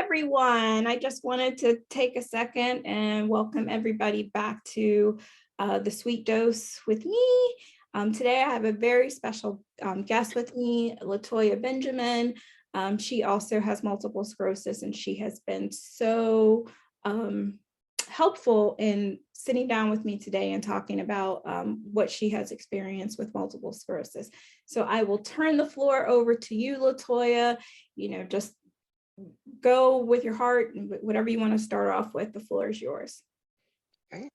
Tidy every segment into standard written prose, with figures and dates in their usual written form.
everyone. I just wanted to take a second and welcome everybody back to The Sweet Dose with me. Today I have a very special guest with me, Toya Benjamin. She also has multiple sclerosis, and she has been so helpful in sitting down with me today and talking about what she has experienced with multiple sclerosis. So I will turn the floor over to you, Toya. Just go with your heart and whatever you want to start off with. The floor is yours. Okay.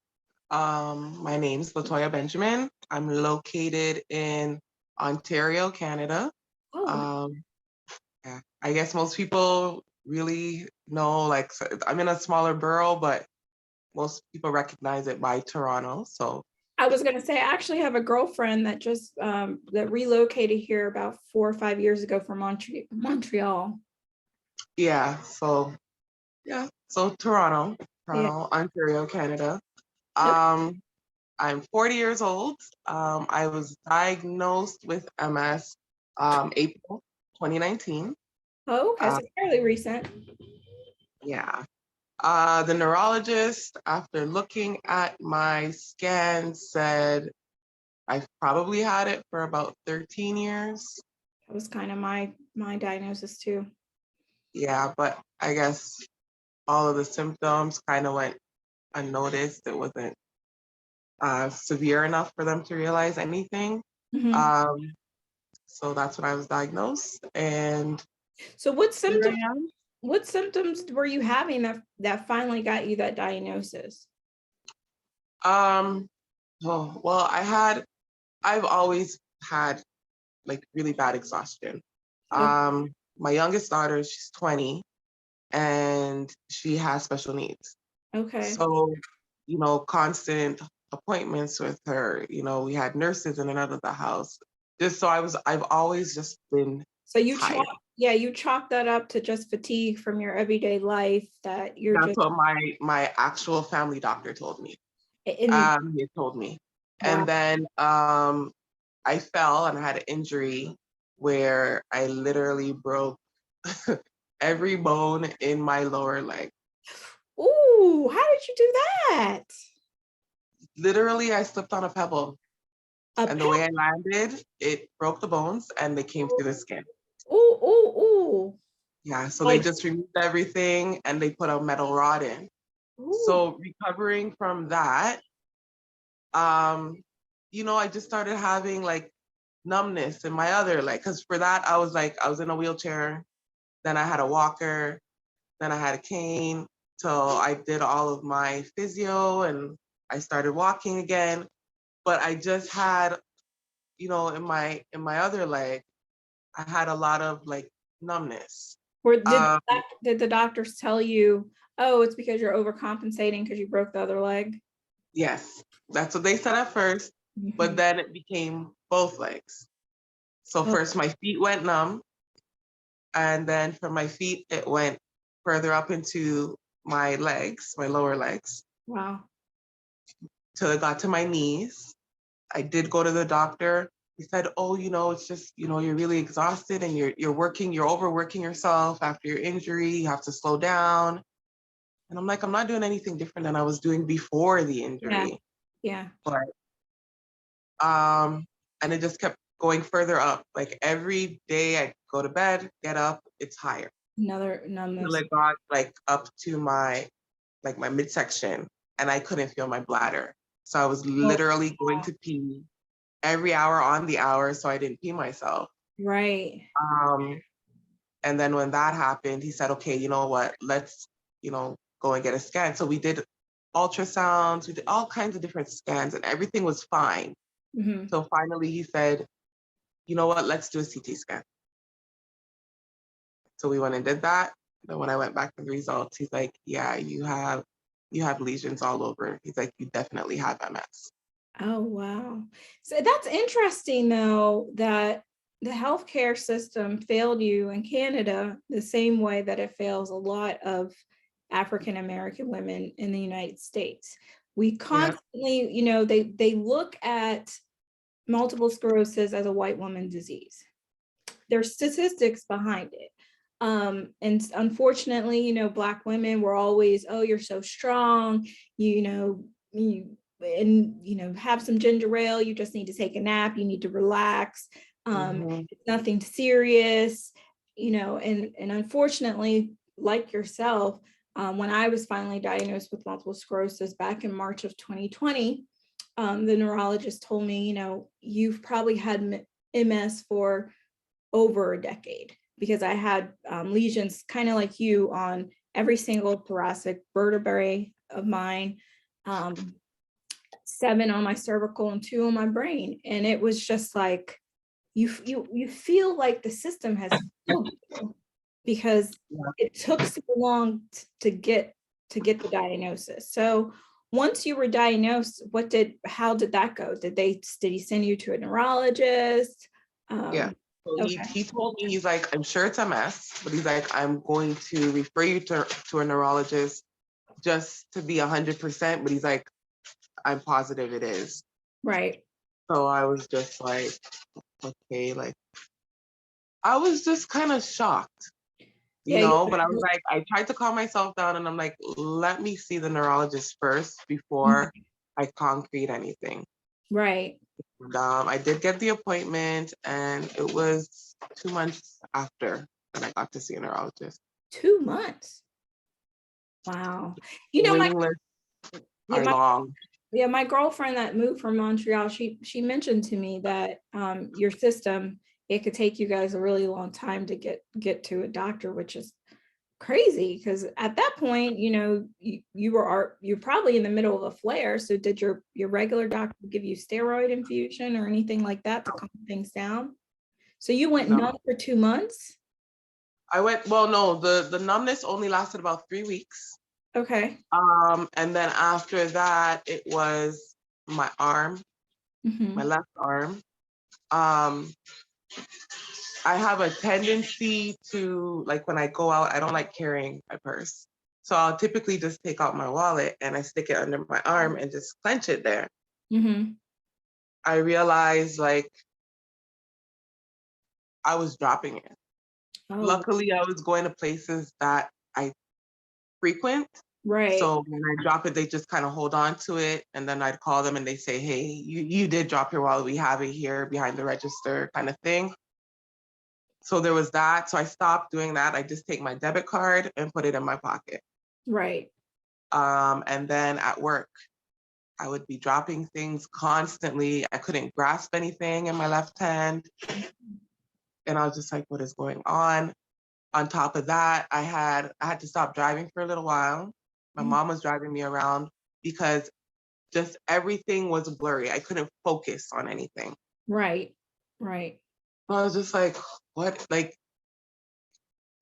My name's Toya Benjamin. I'm located in Ontario, Canada. Oh. Yeah, I guess most people really know, like, I'm in a smaller borough, but most people recognize it by Toronto. So I was going to say, I actually have a girlfriend that just that relocated here about 4 or 5 years ago from Montreal. yeah, so Toronto, Yeah. Ontario, Canada. Yep. I'm 40 years old. I was diagnosed with MS April 2019. Oh, okay, so fairly recent. Yeah. The neurologist, after looking at my scans, said I've probably had it for about 13 years. That was kind of my diagnosis too. Yeah, but I guess all of the symptoms kind of went unnoticed. It wasn't severe enough for them to realize anything. Mm-hmm. So that's when I was diagnosed. And So what here symptoms? I am. What symptoms were you having that finally got you that diagnosis? Oh, well, I've always had like really bad exhaustion. Okay. My youngest daughter, she's 20 and she has special needs. Okay. So, constant appointments with her, we had nurses in and out of the house. I've always just been So you tired. you chalk that up to just fatigue from your everyday life, that you're That's just. what my actual family doctor told me. In. He told me. Wow. And then I fell and I had an injury where I literally broke every bone in my lower leg. Ooh, how did you do that? Literally, I slipped on a pebble. A And the pet. way I landed, it broke the bones and they came through the skin. Ooh, ooh, ooh. Yeah, so they Like, just removed everything and they put a metal rod in. ooh. So recovering from that, I just started having like numbness in my other leg. Because for that, I was in a wheelchair, then I had a walker, then I had a cane till I did all of my physio and I started walking again. But I just had, in my other leg, I had a lot of like numbness. Did the doctors tell you, oh, it's because you're overcompensating because you broke the other leg? Yes, that's what they said at first, but Mm-hmm. then it became both legs. So Oh, first my feet went numb, and then from my feet it went further up into my legs, my lower legs, wow. till it got to my knees. I did go to the doctor. He said, "Oh, it's just, you're really exhausted and you're overworking yourself after your injury. You have to slow down." And I'm like, I'm not doing anything different than I was doing before the Yeah. injury. Yeah. But and it just kept going further up. Like every day I go to bed, get up, it's higher. Another Till numbness. it got like up to my midsection and I couldn't feel my bladder. So I was Oh, literally going wow. to pee every hour on the hour so I didn't pee myself. Right. Um, and then when that happened, he said, okay, you know what, let's, go and get a scan. So we did ultrasounds, we did all kinds of different scans and everything was fine. Mm-hmm. So finally he said, you know what, let's do a CT scan. So we went and did that. Then when I went back for the results, he's like, yeah, you have lesions all over. He's like, you definitely have MS. Oh, wow. So that's interesting, though, that the healthcare system failed you in Canada the same way that it fails a lot of African American women in the United States. We Yeah. constantly, they look at multiple sclerosis as a white woman disease. There's statistics behind it. And unfortunately, Black women were always, oh, you're so strong, have some ginger ale, you just need to take a nap, you need to relax. Mhm. It's nothing serious, and unfortunately, like yourself, when I was finally diagnosed with multiple sclerosis back in March of 2020, the neurologist told me, you've probably had MS for over a decade, because I had lesions kind of like you on every single thoracic vertebrae of mine, 7 on my cervical and 2 on my brain. And it was just like, you feel like the system has failed you, because Yeah. it took so long to get the diagnosis. So once you were diagnosed, how did that go? Did he send you to a neurologist? Yeah. So Okay. he told me, he's like, I'm sure it's a mess, but he's like, I'm going to refer you to a neurologist just to be 100%. But he's like, I'm positive it is. Right. So I was just like, okay, like I was just kind of shocked, Yeah. but I was like, I tried to calm myself down and I'm like, let me see the neurologist first before I concrete anything. Right. And, I did get the appointment and it was 2 months after that I got to see a neurologist. 2 months. Wow. The My waiting lists yeah, are long. my girlfriend that moved from Montreal, she mentioned to me that your system, it could take you guys a really long time to get to a doctor, which is crazy, because at that point, you're probably in the middle of a flare. So did your regular doctor give you steroid infusion or anything like that to calm things down? So you went No. numb for 2 months? Well, no, the numbness only lasted about 3 weeks. Okay. And then after that, it was my arm, my Mm-hmm. left arm. Um, I have a tendency to, like, when I go out, I don't like carrying my purse. So I'll typically just take out my wallet and I stick it under my arm and just clench it there. Mm-hmm. I realized, like, I was dropping it. Oh, Luckily, I was going to places that I frequent. right. So when I drop it, they just kind of hold on to it. And then I'd call them and they say, hey, you did drop your wallet. We have it here behind the register, kind of thing. So there was that. So I stopped doing that. I just take my debit card and put it in my pocket. Right. And then at work, I would be dropping things constantly. I couldn't grasp anything in my left hand. And I was just like, what is going on? On top of that, I had to stop driving for a little while. My mom was driving me around because just everything was blurry. I couldn't focus on anything. Right. Right. So I was just like, what? Like,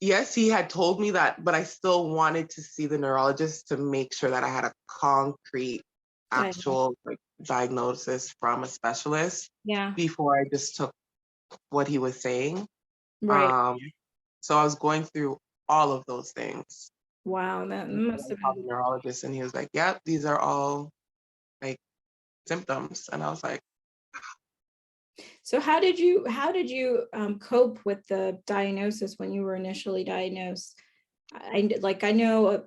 yes, he had told me that, but I still wanted to see the neurologist to make sure that I had a concrete, actual like diagnosis from a specialist Yeah. before I just took what he was saying. Right. Um, so I was going through all of those things. Wow. That And must I have saw the been. neurologist and he was like, yeah, these are all like symptoms. And I was like, So how did you cope with the diagnosis when you were initially diagnosed? I know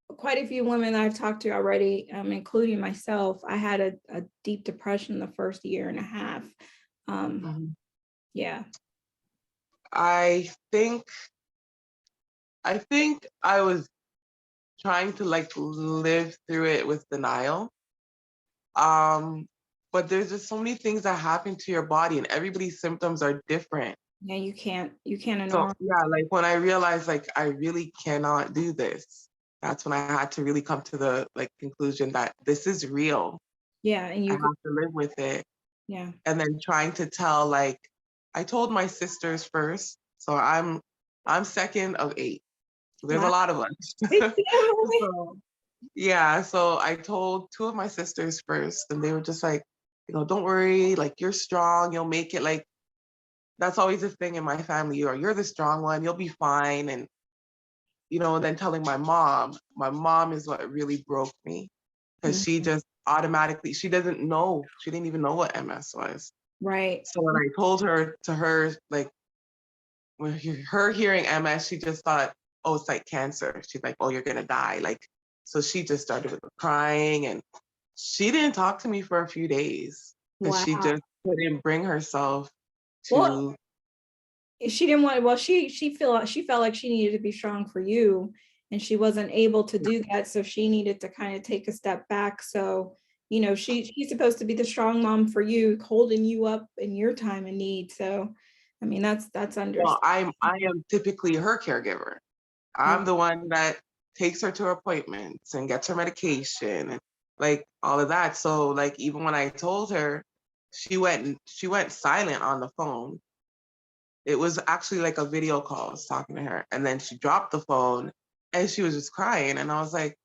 quite a few women that I've talked to already, including myself. I had a deep depression the first year and a half. mhm. Yeah. I think I was trying to like live through it with denial. Um, but there's just so many things that happen to your body and everybody's symptoms are different. Yeah, you can't So ignore. yeah, like when I realized like I really cannot do this, that's when I had to really come to the like conclusion that this is real. Yeah, and I you could. have to live with it. Yeah. And then trying to tell like I told my sisters first. So I'm second of 8. There's a Wow. lot of us. So yeah, so I told 2 of my sisters first, and they were just like, don't worry, like you're strong, you'll make it. Like that's always a thing in my family. You're the strong one, you'll be fine. And then telling my mom is what really broke me because she Mhm. just automatically she doesn't know, she didn't even know what MS was. Right. So when I told her like her hearing MS, she just thought, oh, it's like cancer. She's like, oh, you're gonna die. Like, so she just started with crying, and she didn't talk to me for a few days because she Wow. just couldn't bring herself Well, to. she didn't want, well, she felt like she needed to be strong for you, and she wasn't able to do that. So she needed to kind of take a step back. So, you know, she's supposed to be the strong mom for you, holding you up in your time of need. So, I mean, that's Well, understandable. I am typically her caregiver. I'm the one that takes her to her appointments and gets her medication and like all of that. So like even when I told her, she went silent on the phone. It was actually like a video call. I was talking to her, and then she dropped the phone and she was just crying. And I was like,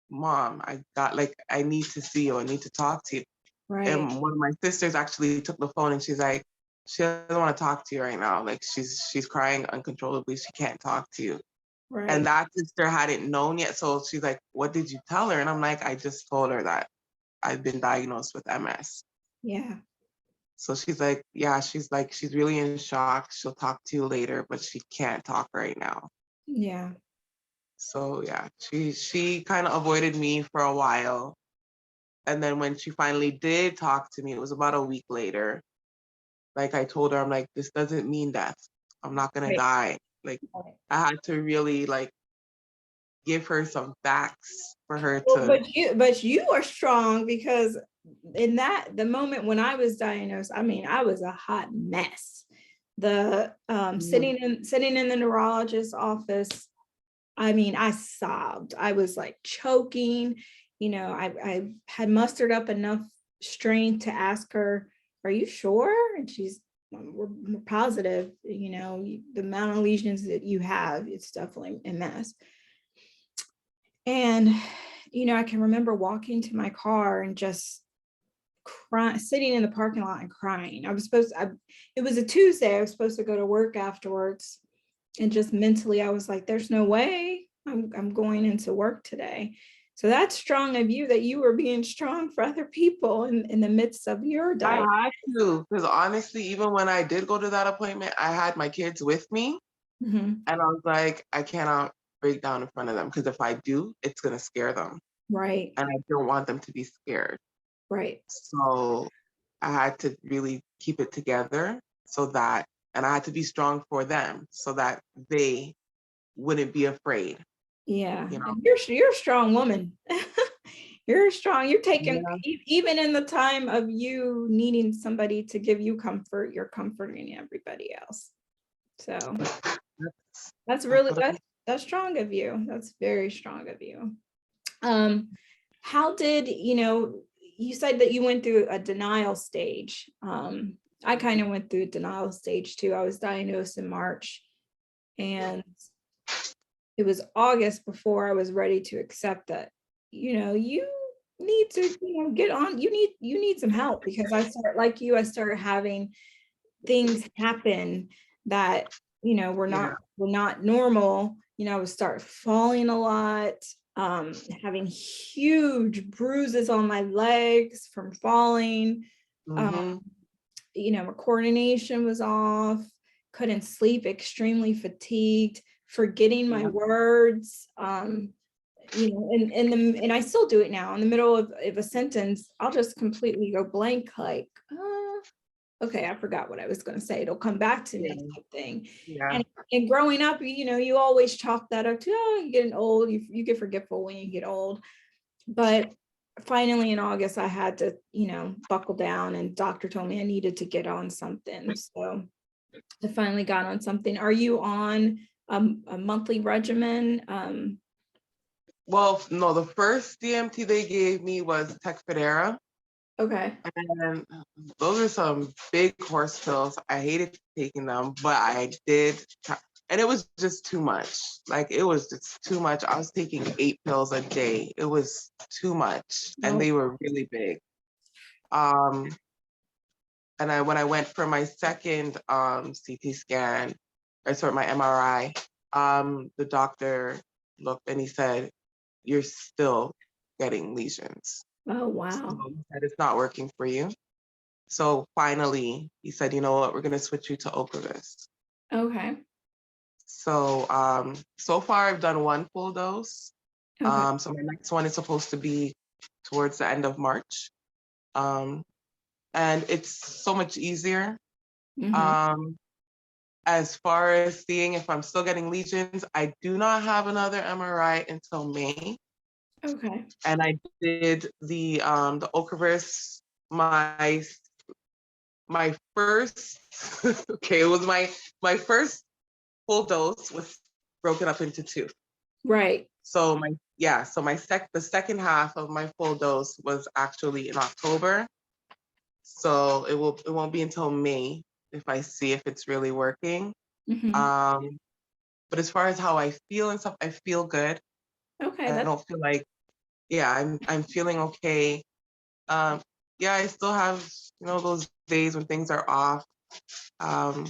Mom, I need to see you. I need to talk to you. Right, And one of my sisters actually took the phone and she's like, she doesn't want to talk to you right now. Like she's crying uncontrollably. She can't talk to you. And right. that sister hadn't known yet. So she's like, what did you tell her? And I'm like, I just told her that I've been diagnosed with MS. Yeah, So she's like, yeah, she's really in shock. She'll talk to you later, but she can't talk right now. yeah, So yeah, she kind of avoided me for a while. And then when she finally did talk to me, it was about a week later. Like I told her, I'm like, this doesn't mean death. I'm not gonna right. die. Like Right. I had to really like give her some facts for her Well, to. but you are strong, because in the moment when I was diagnosed, I mean, I was a hot mess. The Mhm. sitting in the neurologist's office, I mean, I sobbed. I was like choking. You know, I had mustered up enough strength to ask her, "Are you sure?" And she's, we're positive. You know, the amount of lesions that you have, it's definitely MS. And, you know, I can remember walking to my car and just crying, sitting in the parking lot and crying. It was a Tuesday. I was supposed to go to work afterwards. And just mentally, I was like, there's no way I'm going into work today. So that's strong of you, that you were being strong for other people in the midst of your I diet. had to, because honestly, even when I did go to that appointment, I had my kids with me, Mhm. and I was like, I cannot break down in front of them because if I do, it's gonna scare them, Right, and I don't want them to be scared. right. So I had to really keep it together so that, and I had to be strong for them so that they wouldn't be afraid, Yeah. you know? And you're a strong woman. You're strong. You're taking, Yeah. even in the time of you needing somebody to give you comfort, you're comforting everybody else. So that's That's really, what I'm. that's strong of you. That's very strong of you. Um, how did, you know, you said that you went through a denial stage. I kind of went through a denial stage too. I was diagnosed in March, and it was August before I was ready to accept that, you know, you need to, you know, get on, you need some help, because I started having things happen that, you know, Yeah. were not normal. You know, I would start falling a lot, having huge bruises on my legs from falling. Um, Mm-hmm. you know, my coordination was off, couldn't sleep, extremely fatigued, forgetting my Yeah. words. You know, and I still do it now. In the middle of a sentence, I'll just completely go blank, like, okay, I forgot what I was going to say. It'll come back to me, Yeah. type thing. Yeah. And growing up, you know, you always chalk that up to, oh, you're getting old. You get forgetful when you get old. But finally in August, I had to, you know, buckle down, and doctor told me I needed to get on something. So I finally got on something. Are you on a monthly regimen? Well, no, the first DMT they gave me was Tecfidera. Okay. And those are some big horse pills. I hated taking them, but I did. And it was just too much. Like it was just too much. I was taking 8 pills a day. It was too much. And Oh, they were really big. Um, and when I went for my second CT scan, or sorry, my MRI, the doctor looked and he said, you're still getting lesions. oh, So wow. he said, it's not working for you. So finally, he said, you know what, we're going to switch you to Ocrevus. Okay. So so far I've done one full dose. Okay. So my next one is supposed to be towards the end of March. And it's so much easier. Hmm. Um, as far as seeing if I'm still getting lesions, I do not have another MRI until May. Okay. And I did the Ocrevus, my first okay, it was my first full dose was broken up into two. Right. So the second half of my full dose was actually in October. So it won't be until May if I see if it's really working. Hmm. Um, but as far as how I feel and stuff, I feel good. Okay. I That's don't feel like, yeah, I'm feeling okay. Um, yeah, I still have, those days when things are off. Um,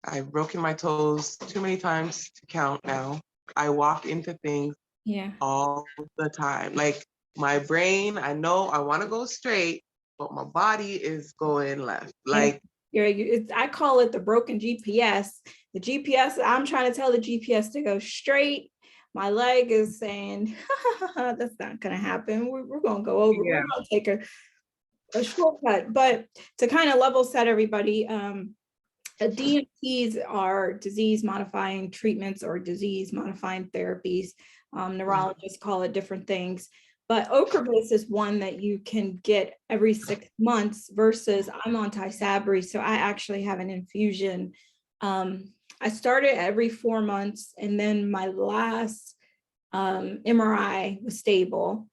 I've broken my toes too many times to count now. I walk into things yeah. all the time. Like my brain, I know I want to go straight, but my body is going left. Yeah. Like, I call it the broken GPS. The GPS, I'm trying to tell the GPS to go straight. My leg is saying, that's not going to happen. We're going to go over, yeah, we're going to take a shortcut. But to kind of level set everybody, DMTs are disease modifying treatments or disease modifying therapies. Neurologists call it different things. But Ocrevus is one that you can get every 6 months versus I'm on Tysabri. So I actually have an infusion. I started every 4 months, and then my last MRI was stable.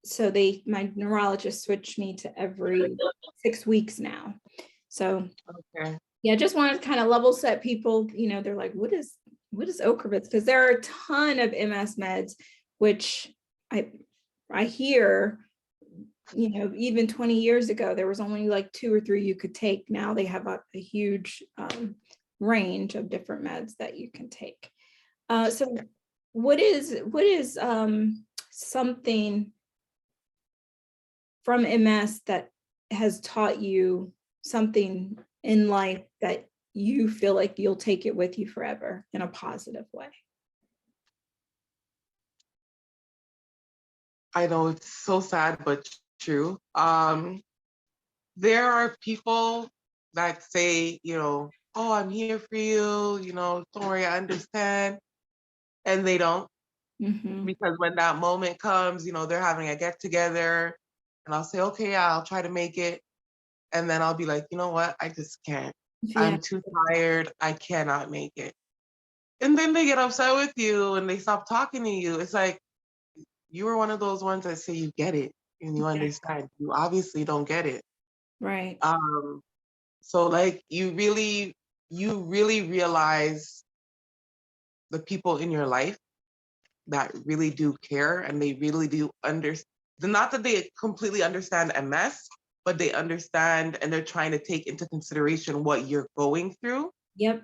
So my neurologist switched me to every 6 weeks now. So okay. yeah, just wanted to kind of level set people. They're like, what is Ocrevus? Because there are a ton of MS meds, which I hear, even 20 years ago, there was only like 2 or 3 you could take. Now they have a huge range of different meds that you can take. So what is something from MS that has taught you something in life that you feel like you'll take it with you forever in a positive way? I know it's so sad, but true. There are people that say, oh, I'm here for you, don't worry, I understand. And they don't, Mm-hmm. because when that moment comes, they're having a get together and I'll say, okay, yeah, I'll try to make it. And then I'll be like, you know what? I just can't. Yeah. I'm too tired. I cannot make it. And then they get upset with you and they stop talking to you. It's like, you were one of those ones that say you get it and you Yeah. understand. You obviously don't get it. Right. Um, so like you really realize the people in your life that really do care and they really do understand. Not that they completely understand MS, but they understand and they're trying to take into consideration what you're going through Yep.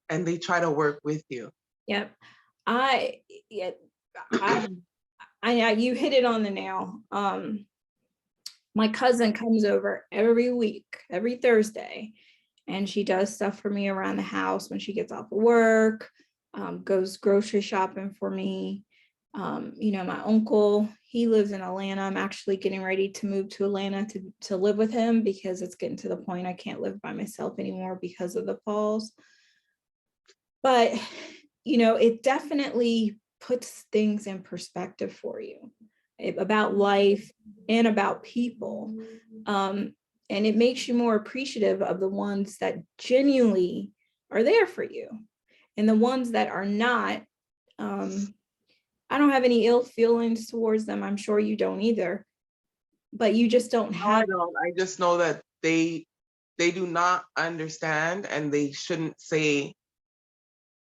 and they try to work with you. Yep. I yeah, you hit it on the nail. My cousin comes over every week, every Thursday, and she does stuff for me around the house when she gets off of work, goes grocery shopping for me. My uncle, he lives in Atlanta. I'm actually getting ready to move to Atlanta to live with him because it's getting to the point I can't live by myself anymore because of the falls. But, it definitely puts things in perspective for you about life and about people. And it makes you more appreciative of the ones that genuinely are there for you. And the ones that are not, I don't have any ill feelings towards them. I'm sure you don't either. But you just don't No, I have. don't. I just know that they do not understand and they shouldn't say,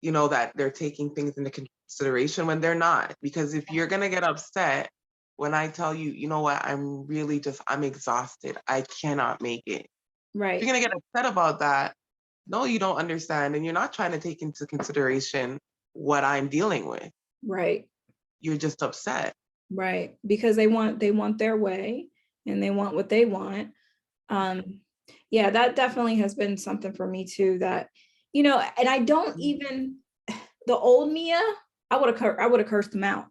that they're taking things into consideration when they're not. Because if you're gonna get upset when I tell you, you know what, I'm exhausted. I cannot make it. If you're Right, gonna get upset about that, no, you don't understand. And you're not trying to take into consideration what I'm dealing with. right, You're just upset. right. Because they want their way and they want what they want. Yeah, that definitely has been something for me too, that, and I don't even, the old Mia, I would have cursed him out.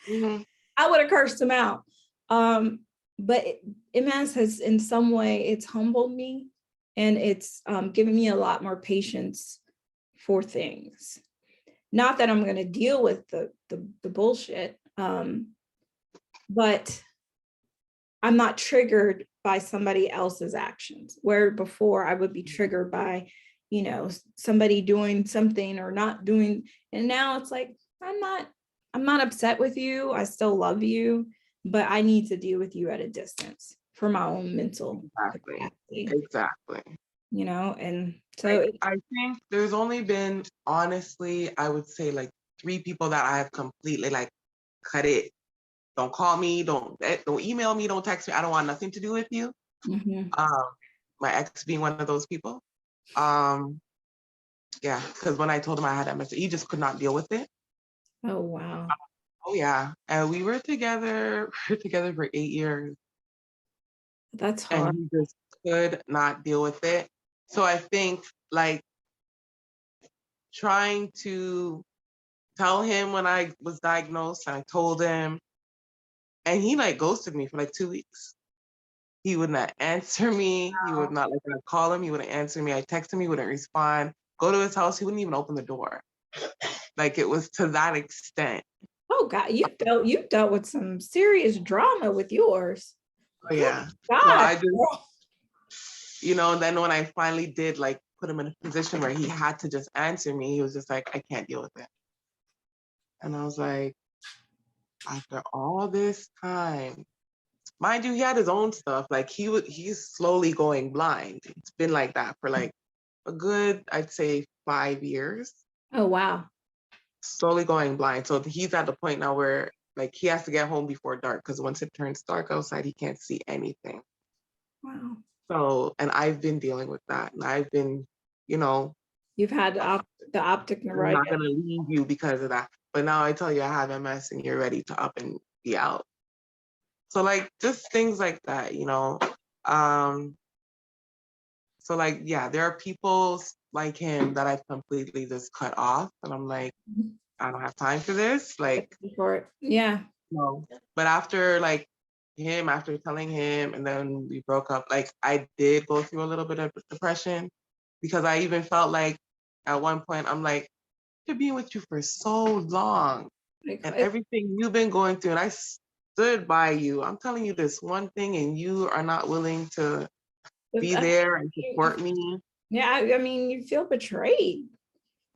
Mm-hmm. I would have cursed him out. But MS has, in some way, it's humbled me, and it's given me a lot more patience for things. Not that I'm going to deal with the bullshit, but I'm not triggered by somebody else's actions, where before I would be triggered by, somebody doing something or not doing. And now it's like, I'm not upset with you. I still love you, but I need to deal with you at a distance for my own mental capacity, Exactly. and so I think there's only been, honestly, I would say like 3 people that I have completely like cut it. Don't call me, don't email me, don't text me. I don't want nothing to do with you. mhm. My ex being one of those people. Yeah, because when I told him I had MS, he just could not deal with it. Oh, wow. Oh yeah, and we were together. We were together for 8 years, That's and hard. he just could not deal with it. So I think like trying to tell him when I was diagnosed, and I told him, and he like ghosted me for like 2 weeks. He would not answer me. He would not, like, when I call him, he wouldn't answer me. I text him, he wouldn't respond. Go to his house, he wouldn't even open the door. Like, it was to that extent. Oh God, you dealt with some serious drama with yours. Oh, yeah. So God. I just, and then when I finally did like put him in a position where he had to just answer me, he was just like, I can't deal with it. And I was like, after all this time, mind you, he had his own stuff. Like he's slowly going blind. It's been like that for like a good, I'd say 5 years. Oh, wow. Slowly going blind. So he's at the point now where like he has to get home before dark, because once it turns dark outside, he can't see anything. Wow. So, and I've been dealing with that, and I've been, You've had the optic I'm not neuritis. gonna leave you because of that. But now I tell you I have MS and you're ready to up and be out. So like just things like that. Um, so like yeah, there are people like him that I've completely just cut off, and I'm like, I don't have time for this. Like, For it. Yeah. no. But after like after telling him, and then we broke up, like I did go through a little bit of depression, because I even felt like at one point I'm like, I've been with you for so long, Like, and everything you've been going through, and I stood by you. I'm telling you this one thing, and you are not willing to be there and support me. Yeah, I mean, you feel betrayed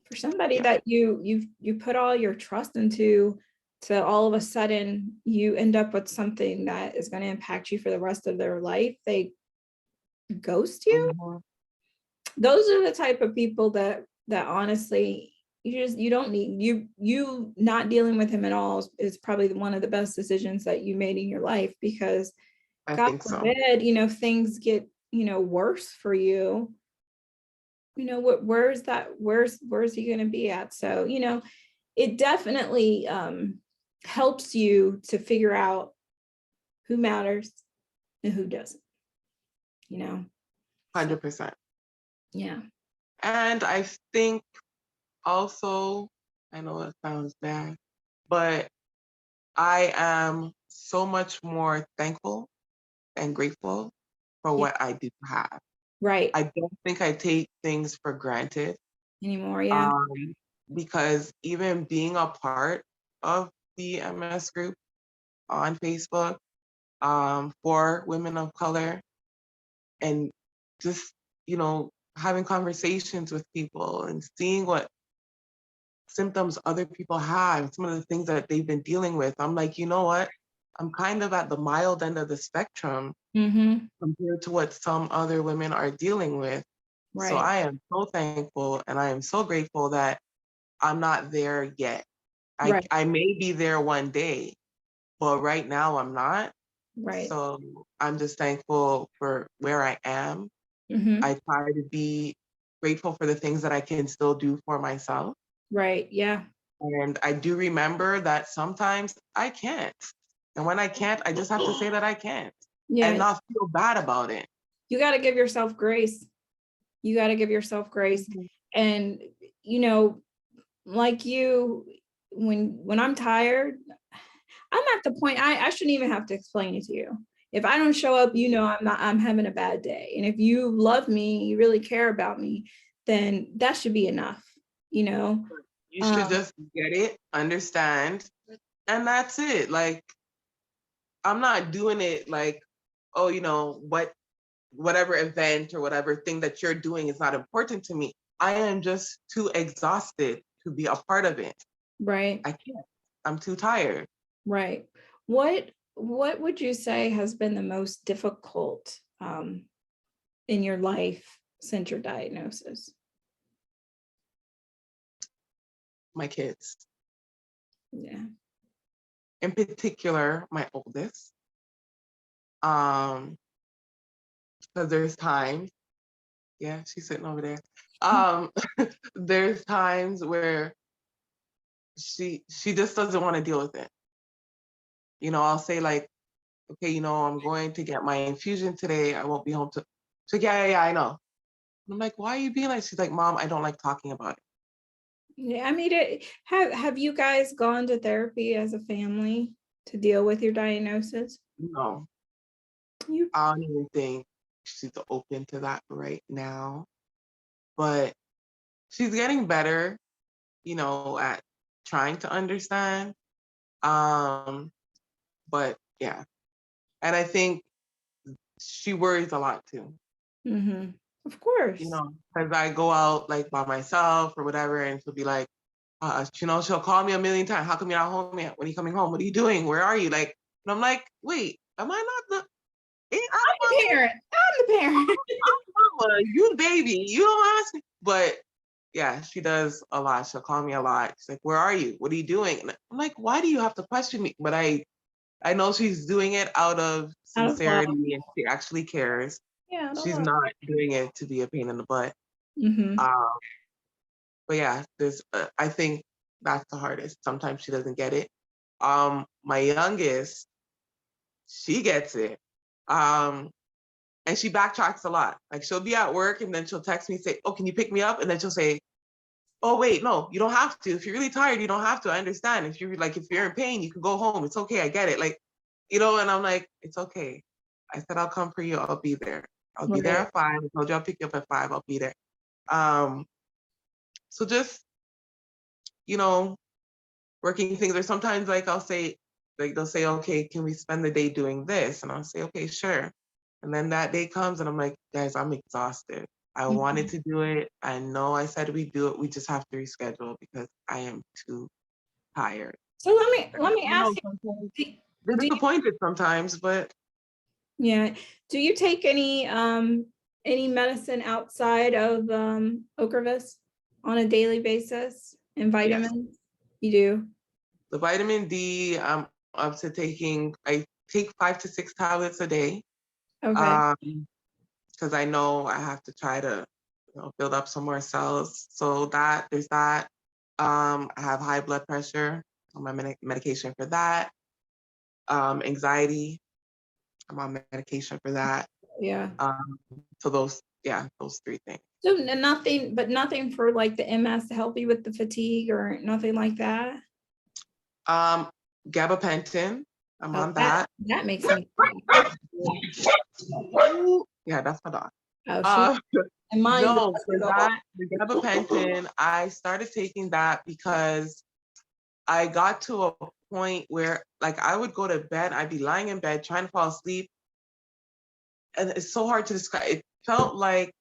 for somebody Yeah. that you put all your trust into, to all of a sudden you end up with something that is going to impact you for the rest of their life. They ghost you. Mhm. Those are the type of people that honestly you don't need. You not dealing with him at all is probably one of the best decisions that you made in your life, because I God think so. forbid, things get, worse for you. Where's he going to be at? So, it definitely helps you to figure out who matters and who doesn't, 100%. yeah. And I think also, I know it sounds bad, but I am so much more thankful and grateful for Yeah. what I do have. Right. I don't think I take things for granted, Anymore. Yeah. um, because even being a part of the MS group on Facebook, for women of color, and just, having conversations with people and seeing what symptoms other people have, some of the things that they've been dealing with. I'm like, you know what? I'm kind of at the mild end of the spectrum Mm-hmm. compared to what some other women are dealing with. So Right. I am so thankful, and I am so grateful that I'm not there yet. Right. I may be there one day, but right now I'm not. Right. So I'm just thankful for where I am. Mm-hmm. I try to be grateful for the things that I can still do for myself. Right. Yeah. And I do remember that sometimes I can't. And when I can't, I just have to say that I can't and Yeah. not feel bad about it. you got to give yourself grace. You got to give yourself grace. And, you know, like you, when I'm tired, I'm at the point I shouldn't even have to explain it to you. If I don't show up, you know, I'm having a bad day. And if you love me, you really care about me, then that should be enough, you know. You should just get it, understand, and that's it. Like, I'm not doing it like, oh, you know, whatever event or whatever thing that you're doing is not important to me. I am just too exhausted to be a part of it. Right. I can't. I'm too tired. Right. What would you say has been the most difficult in your life since your diagnosis? My kids. Yeah. In particular, my oldest. Because there's times, yeah, she's sitting over there. There's times where she just doesn't want to deal with it. You know, I'll say like, okay, you know, I'm going to get my infusion today. I won't be home to. She's like, yeah, I know. I'm like, why are you being like? She's like, Mom, I don't like talking about it. Yeah, I mean, have you guys gone to therapy as a family to deal with your diagnosis? No, You I don't even think she's open to that right now. But she's getting better, you know, at trying to understand. But yeah, and I think she worries a lot too. Of course. You know, because I go out like by myself or whatever, and she'll be like, you know, she'll call me a million times. How come you're not home yet? When are you coming home? What are you doing? Where are you? Like, and I'm like, wait, am I not the? I'm the parent. I'm the parent. I'm mama. You baby. You don't ask me. But yeah, she does a lot. She'll call me a lot. She's like, where are you? What are you doing? And I'm like, why do you have to question me? But I know she's doing it out of Out of love. sincerity and she actually cares. Yeah, out of She's love. not doing it to be a pain in the butt. But yeah, there's I think that's the hardest. Sometimes she doesn't get it. My youngest, she gets it. And she backtracks a lot. Like she'll be at work and then she'll text me and say, oh, can you pick me up? And then she'll say, oh wait, no, you don't have to. If you're really tired, you don't have to. I understand. If you're in pain, you can go home. It's okay. I get it. Like, you know, and I'm like, it's okay. I said, I'll come for you. I'll be there. I'll be there at 5. I told you I'll pick you up at 5. I'll be there. So just, you know, working things, or sometimes like I'll say, like they'll say, okay, can we spend the day doing this? And I'll say, okay, sure. And then that day comes and I'm like, guys, I'm exhausted. I wanted to do it. I know I said we do it. We just have to reschedule because I am too tired. So let me ask you. They're disappointed sometimes, but yeah. Do you take any medicine outside of Ocrevus on a daily basis and vitamins? Yes. You do? The vitamin D, I'm up to taking, I take 5 to 6 tablets a day. Okay. Because I know I have to try to, you know, build up some more cells. So there's that. I have high blood pressure. I'm on medication for that. Anxiety, I'm on medication for that. Yeah. So those 3 things. So nothing for like the MS to help you with the fatigue or nothing like that? Gabapentin, I'm on that. That makes me yeah, that's my dog. And mine no, for that, the gabapentin, I started taking that because I got to a point where like I would go to bed, I'd be lying in bed trying to fall asleep. And it's so hard to describe. It felt like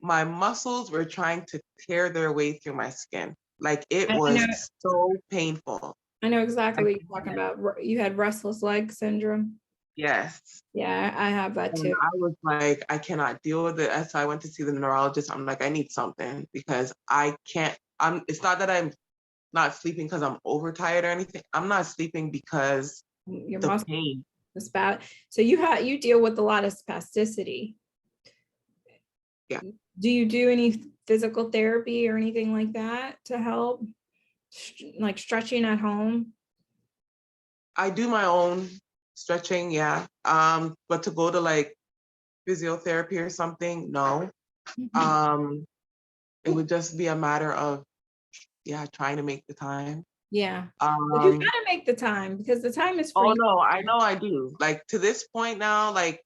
my muscles were trying to tear their way through my skin. Like it was so painful. I know exactly what you're talking about. You had restless leg syndrome. Yes. Yeah, I have that too. And I was like, I cannot deal with it. So I went to see the neurologist. I'm like, I need something because I can't, it's not that I'm not sleeping because I'm overtired or anything. I'm not sleeping because your the pain. Is bad. So you deal with a lot of spasticity. Yeah. Do you do any physical therapy or anything like that to help? Like stretching at home? I do my own stretching, yeah. But to go to like physiotherapy or something, no. Mhm. It would just be a matter of, yeah, trying to make the time. Yeah, but you Um, gotta make the time because the time is for oh you. no, I know I do. Like to this point now, like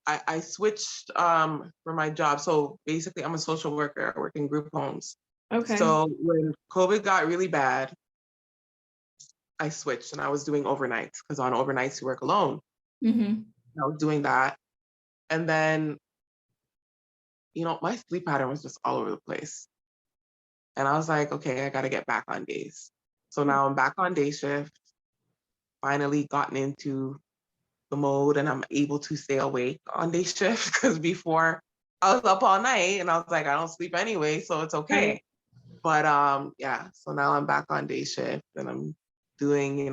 I switched for my job. So basically I'm a social worker. I work in group homes. Okay. So when COVID got really bad, I switched and I was doing overnights because on overnights you work alone. Hmm. I was doing that. And then, my sleep pattern was just all over the place. And I was like, okay, I got to get back on days. So now I'm back on day shift, finally gotten into the mode and I'm able to stay awake on day shift because before I was up all night and I was like, I don't sleep anyway, so it's Right. okay. But yeah, so now I'm back on day shift and I'm doing,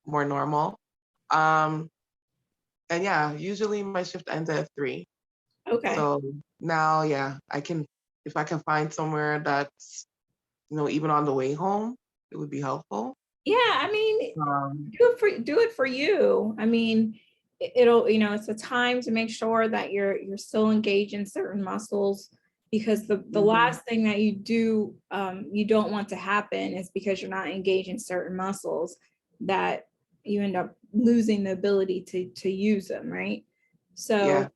more normal. Um, and yeah, usually my shift ends at 3. Okay. So now, yeah, if I can find somewhere that's, even on the way home, it would be helpful. Yeah, I mean, Um, do it for you. I mean, it'll, it's a time to make sure that you're still engaged in certain muscles because the mhm, last thing that you don't want to happen is because you're not engaged in certain muscles that you end up losing the ability to use them, right? yeah, So,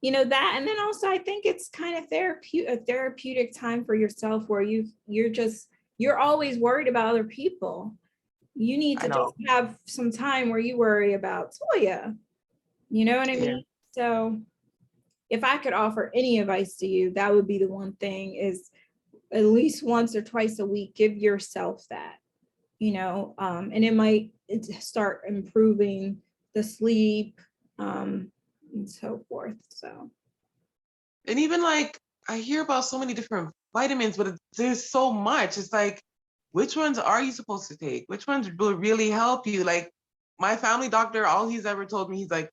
that, and then also I think it's kind of a therapeutic time for yourself where you're always worried about other people. You need I to just know. have some time where you worry about Toya. You know what I Yeah, mean? So if I could offer any advice to you, that would be the one thing is at least once or twice a week, give yourself that, and it might start improving the sleep, and so forth. So and even like I hear about so many different vitamins, but there's so much. It's like, which ones are you supposed to take? Which ones will really help you? Like my family doctor, all he's ever told me, he's like,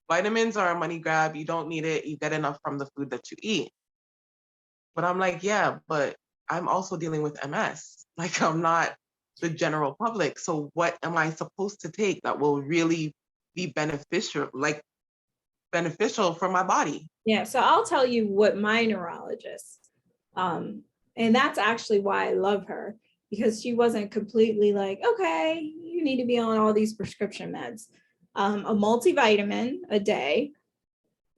vitamins are a money grab. You don't need it. You get enough from the food that you eat. But I'm like, yeah, but I'm also dealing with MS. Like I'm not the general public. So what am I supposed to take that will really be beneficial for my body? yeah, so I'll tell you what my neurologist, um, and that's actually why I love her because she wasn't completely like, okay, you need to be on all these prescription meds. A multivitamin a day,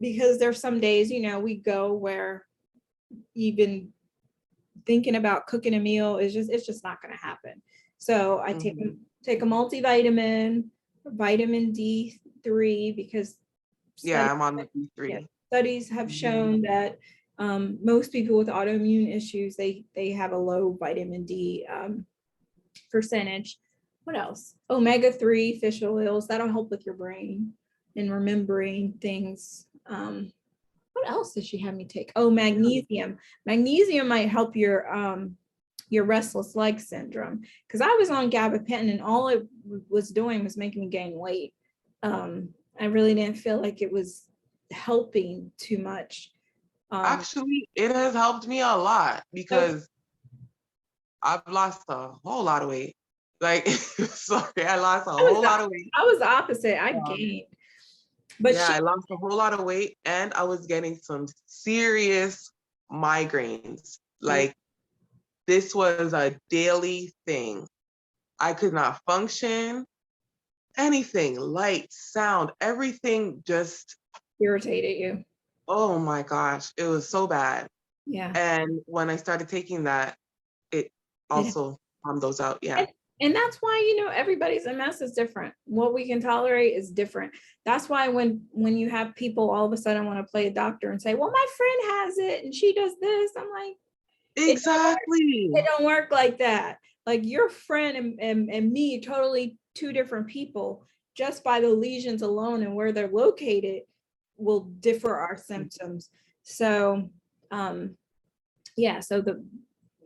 because there's some days, we go where even thinking about cooking a meal is it's just not going to happen. So I Hmm. take a multivitamin, vitamin D3, because Yeah, studies I'm on the yeah, B3. studies have Mhm. shown that most people with autoimmune issues, they have a low vitamin D percentage. What else? Omega-3 fish oils, that'll help with your brain and remembering things. What else did she have me take? Oh, magnesium. Magnesium might help your restless leg syndrome because I was on gabapentin and all it was doing was making me gain weight. I really didn't feel like it was helping too much. Um, Actually, it has helped me a lot so because I've lost a whole lot of weight. Like, sorry, I lost a I was whole the lot of weight. I was the opposite. I Um, gained, but yeah, she I lost a whole lot of weight and I was getting some serious migraines. Like, this was a daily thing. I could not function, anything, light, sound, everything just, irritated you. oh my gosh, it was so bad. Yeah. And when I started taking that, it It, also calmed those out. Yeah. and, and that's why everybody's MS is different. What we can tolerate is different. That's why when you have people all of a sudden want to play a doctor and say, "Well, my friend has it and she does this," I'm like, it Exactly. it don't work like that. Like your friend and me, totally two different people, just by the lesions alone and where they're located will differ our symptoms. So yeah, so the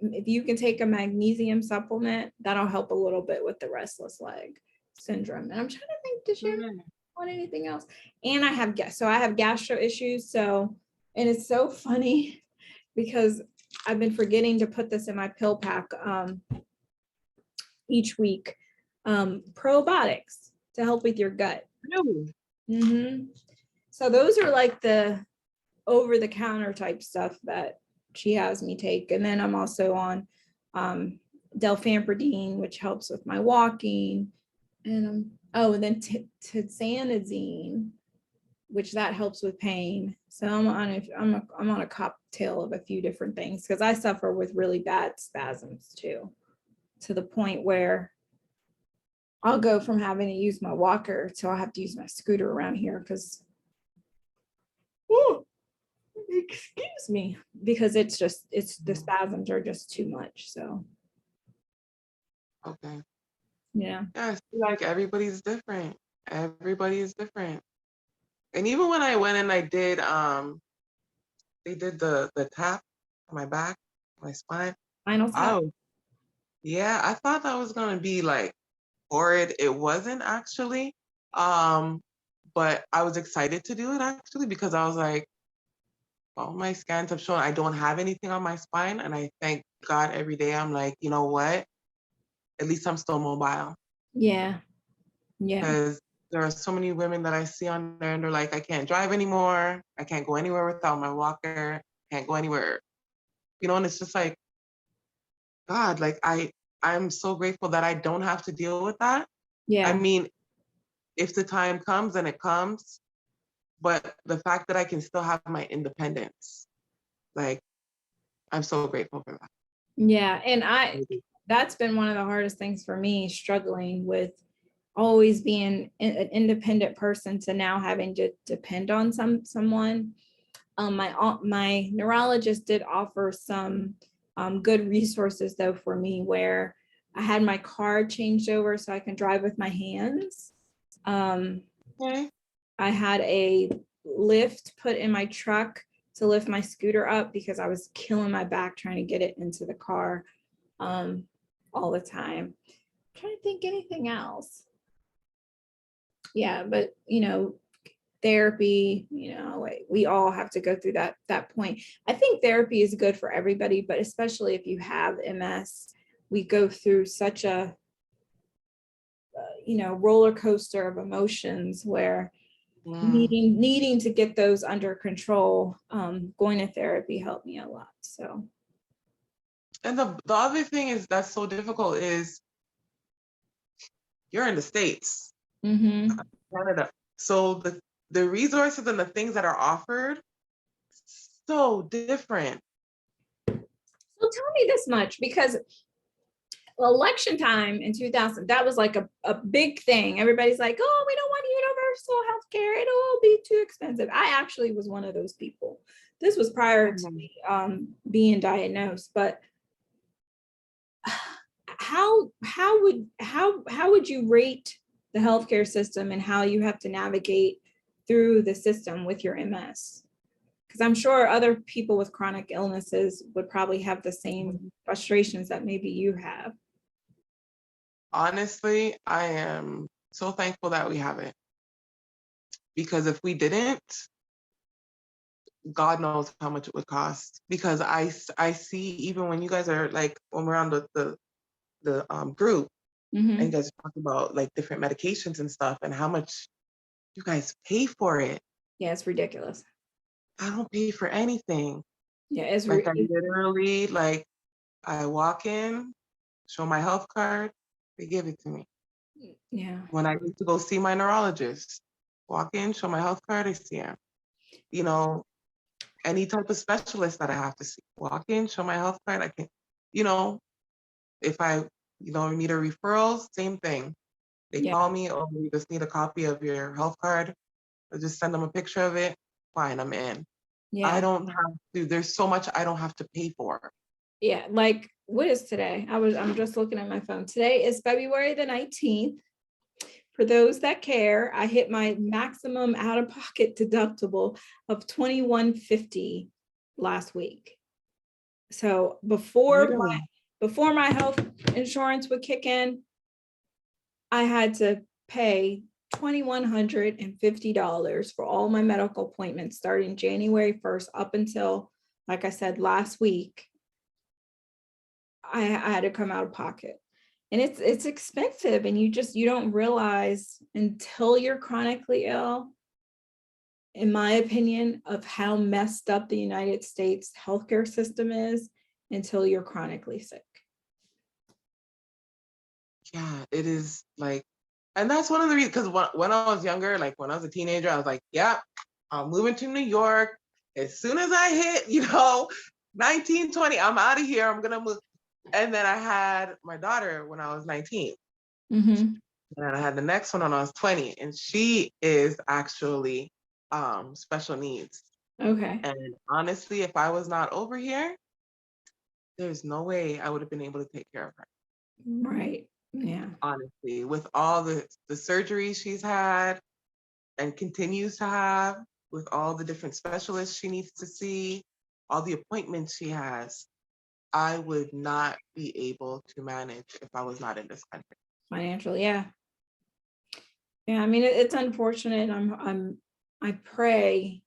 if you can take a magnesium supplement, that'll help a little bit with the restless leg syndrome. And I'm trying to think, did you Mhm. want anything else? And I have gastro issues. So, and it's so funny because I've been forgetting to put this in my pill pack each week. Probiotics to help with your gut. Really? Mm-hmm. So those are like the over-the-counter type stuff that she has me take. And then I'm also on delphampridine, which helps with my walking. And and then tizanidine, which that helps with pain. So I'm on a cocktail of a few different things because I suffer with really bad spasms too, to the point where I'll go from having to use my walker till I have to use my scooter around here because, excuse me, because it's the spasms are just too much. So Okay. yeah. Yeah, I feel like everybody's different. Everybody is different. And even when I went and I did, they did the tap on my back, my spine. Final tap. Oh, yeah, I thought that was gonna be like horrid. It wasn't actually. But I was excited to do it actually because I was like, all my scans have shown I don't have anything on my spine. And I thank God every day. I'm like, you know what? At least I'm still mobile. Yeah. Yeah. Because there are so many women that I see on there and they're like, I can't drive anymore. I can't go anywhere without my walker. Can't go anywhere. And it's just like, God, like I'm so grateful that I don't have to deal with that. I Yeah. mean, if the time comes and it comes, but the fact that I can still have my independence, like I'm so grateful for that. Yeah. And that's been one of the hardest things for me, struggling with always being an independent person to now having to depend on someone. My neurologist did offer some good resources though for me, where I had my car changed over so I can drive with my hands. Okay. I had a lift put in my truck to lift my scooter up because I was killing my back trying to get it into the car all the time. I'm trying to think anything else. Yeah, but therapy, we all have to go through that point. I think therapy is good for everybody, but especially if you have MS, we go through such a roller coaster of emotions where needing to get those under control. Going to therapy helped me a lot. So, And the other thing is that's so difficult is you're in the States, Canada. So the resources and the things that are offered, so different. so tell me this much, because election time in 2000, that was like a big thing. Everybody's like, oh, we don't want universal health care, it'll be too expensive. I actually was one of those people. This was prior to me being diagnosed, but how would you rate the healthcare system and how you have to navigate through the system with your MS? Because I'm sure other people with chronic illnesses would probably have the same frustrations that maybe you have. Honestly, I am so thankful that we have it. Because if we didn't, God knows how much it would cost. Because I see even when you guys are like when we're on the group and you guys talk about like different medications and stuff and how much you guys pay for it. Yeah, it's ridiculous. I don't pay for anything. Yeah, it's like I literally like I walk in, show my health card, they give it to me. Yeah. When I need to go see my neurologist, walk in, show my health card, I see him. Any type of specialist that I have to see, walk in, show my health card, I can, if I, need a referral, same thing. They call me, oh, we just need a copy of your health card. I just send them a picture of it. Fine, I'm in. Yeah. I don't have to, there's so much I don't have to pay for. Yeah, like what is today? I'm just looking at my phone. Today is February the 19th. For those that care, I hit my maximum out-of-pocket deductible of $21.50 last week. So before my health insurance would kick in, I had to pay $2,150 for all my medical appointments starting January 1st up until, like I said, last week. I had to come out of pocket. And it's expensive, and you don't realize until you're chronically ill in my opinion, of how messed up the United States healthcare system is until you're chronically sick. Yeah, it is like, and that's one of the reasons, because when I was younger, like when I was a teenager, I was like, yeah, I'm moving to New York. As soon as I hit, 19, 20, I'm out of here. I'm going to move. And then I had my daughter when I was 19. Mm-hmm. And I had the next one when I was 20. And she is actually special needs. Okay. And honestly, if I was not over here, there's no way I would have been able to take care of her. Right. Yeah. Honestly, with all the surgeries she's had and continues to have, with all the different specialists she needs to see, all the appointments she has, I would not be able to manage if I was not in this country. Financially, yeah. Yeah, I mean, it's unfortunate. I pray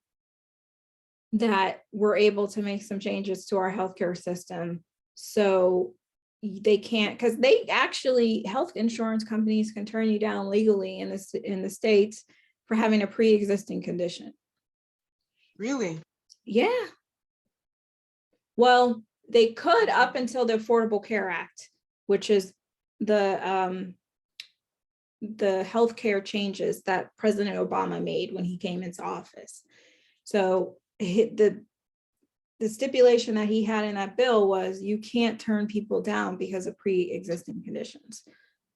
that we're able to make some changes to our healthcare system so they can't, because they actually, health insurance companies can turn you down legally in the States for having a pre-existing condition. Really? Yeah. Well, they could up until the Affordable Care Act, which is the healthcare changes that President Obama made when he came into office. So the stipulation that he had in that bill was you can't turn people down because of pre-existing conditions.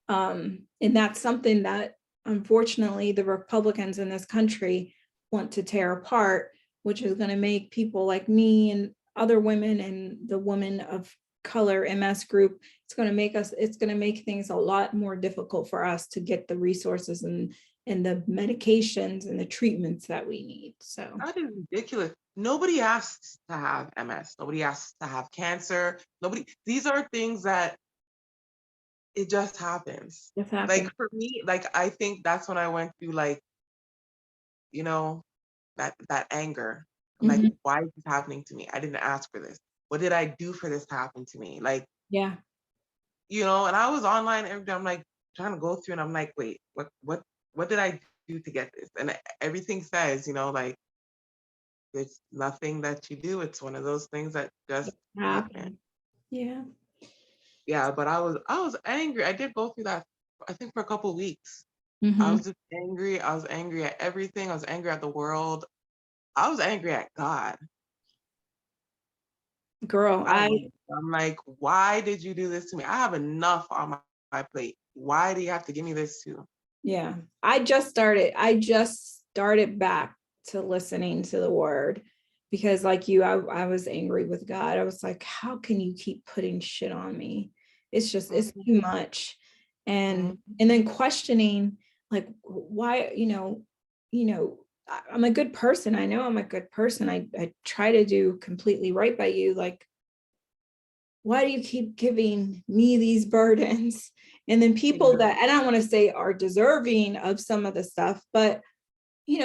And that's something that unfortunately the Republicans in this country want to tear apart, which is going to make people like me and other women and the women of color MS group, it's going to make things a lot more difficult for us to get the resources and the medications and the treatments that we need. So that is ridiculous. Nobody asks to have MS. Nobody asks to have cancer. These are things that it just happens. Like for me, like I think that's when I went through like, that anger. Like, why is this happening to me? I didn't ask for this. What did I do for this to happen to me? Like, yeah. And I was online every day. I'm like trying to go through and I'm like, wait, what did I do to get this? And everything says, like, it's nothing that you do. It's one of those things that just happen. Yeah. Yeah, but I was angry. I did go through that, I think, for a couple of weeks. Mm-hmm. I was just angry. I was angry at everything. I was angry at the world. I was angry at God. Girl, I'm like, why did you do this to me? I have enough on my plate. Why do you have to give me this too? Yeah, I just started back to listening to the word because like you, I was angry with God. I was like, how can you keep putting shit on me? It's just, it's too much. And then questioning like, why, I'm a good person. I know I'm a good person. I try to do completely right by you. Like, why do you keep giving me these burdens? And then people that, and I don't want to say are deserving of some of the stuff, but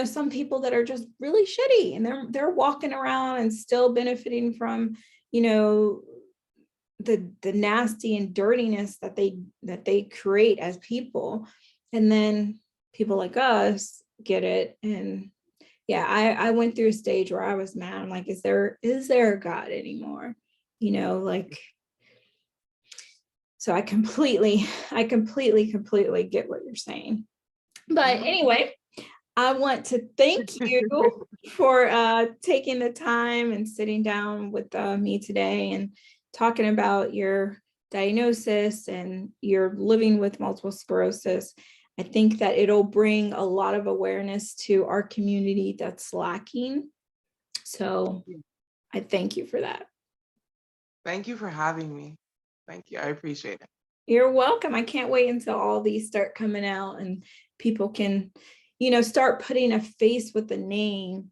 some people that are just really shitty and they're walking around and still benefiting from, the nasty and dirtiness that they create as people. And then people like us get it. And yeah, I went through a stage where I was mad. I'm like, is there a God anymore? Like, so I completely get what you're saying. But anyway, I want to thank you for taking the time and sitting down with me today and talking about your diagnosis and you're living with multiple sclerosis. I think that it'll bring a lot of awareness to our community that's lacking. So I thank you for that. Thank you for having me. Thank you. I appreciate it. You're welcome. I can't wait until all these start coming out and people can, start putting a face with a name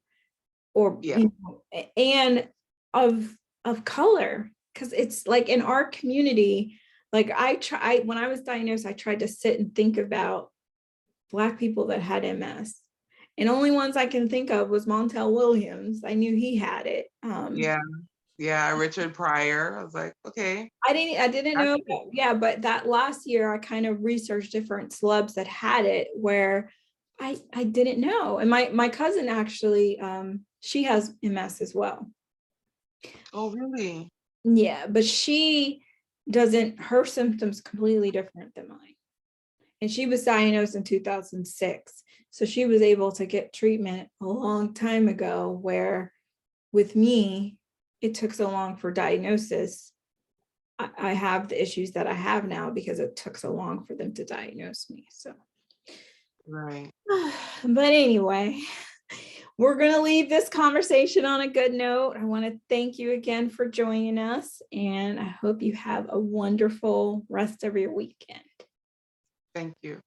or, and of color. Cause it's like in our community, like when I was diagnosed, I tried to sit and think about Black people that had MS. And only ones I can think of was Montel Williams. I knew he had it. Yeah, Richard Pryor. I was like, okay. I didn't know. Yeah, but that last year I kind of researched different celebs that had it where I didn't know. And my cousin actually, she has MS as well. Oh, really? Yeah, but she doesn't, her symptoms completely different than mine. And she was diagnosed in 2006. So she was able to get treatment a long time ago, where with me, it took so long for diagnosis. I have the issues that I have now because it took so long for them to diagnose me. So, Right. but anyway, we're going to leave this conversation on a good note. I want to thank you again for joining us, and I hope you have a wonderful rest of your weekend. Thank you.